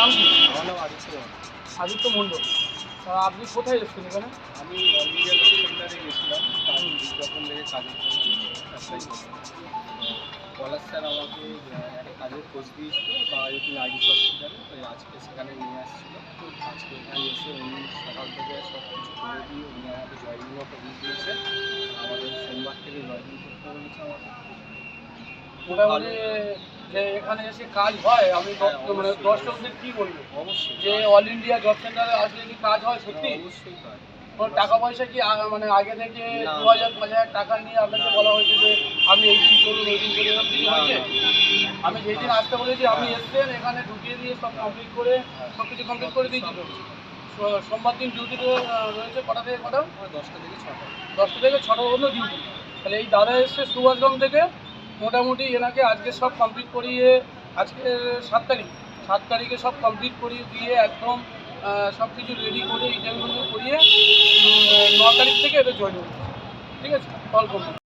নাম কি? আমার নাম আদিত্য মণ্ডল। আদিত্য মণ্ডল। আপনি কোথায় এসেছেন এখানে? আমি অল ইন্ডিয়া জব সেন্টারে গেছিলাম বিজ্ঞাপন থেকে কাজের জন্য অ্যাপ্লাই করলাম। পলাশ স্যার আমাকে একটা কাজের খোঁজ দিয়েছিল বায়োটিন আইডিস হসপিটালে, তো আজকে সেখানে নিয়ে আসছিল। আজকে এখানে এসে উনি সকাল থেকে সব কিছু করে দিয়ে উনি আমাকে জয়েনিংও করিয়ে দিয়েছে। আমাদের সোমবার থেকে জয়েনিং করতে বলেছে আমাকে। মোটামুটি যে এখানে এসে কাজ হয়, আমি হ্যাঁ, মানে অবশ্যই, দর্শকদের কী বলবো অবশ্যই যে অল ইন্ডিয়া জব সেন্টারে আসলে কি কাজ হয় সত্যি? অবশ্যই কাজ। কোনো টাকা পয়সা কি মানে আগে থেকে না, 2000-5000 টাকা নিয়ে আপনাকে বলা হয়েছে যে আমি এই দিন চলুন ওই দিন চলুন, এরকম কিছু না, হয়েছে? না। আমি যেই দিন আসতে বলেছি আপনি এসছেন, এখানে ঢুকিয়ে দিয়ে সব কমপ্লিট করে সব কিছু কমপ্লিট করে দিয়েছি তো। সোমবার দিন ডিউটিতে রয়েছে কটা থেকে কটা? 10টা থেকে 6টা। 10টা থেকে 6টা পর্যন্ত ডিউটি। তাহলে এই দাদা এসছে সুভাষগ্রাম থেকে, মোটামুটি এনাকে আজকে সব কমপ্লিট করিয়ে, আজকে 7 তারিখ, 7 তারিখে সব কমপ্লিট করিয়ে দিয়ে একদম সব কিছু রেডি করে ইন্টারভিউ করিয়ে 9 তারিখ থেকে এটা জয়েন করছে। ঠিক আছে, কল করুন।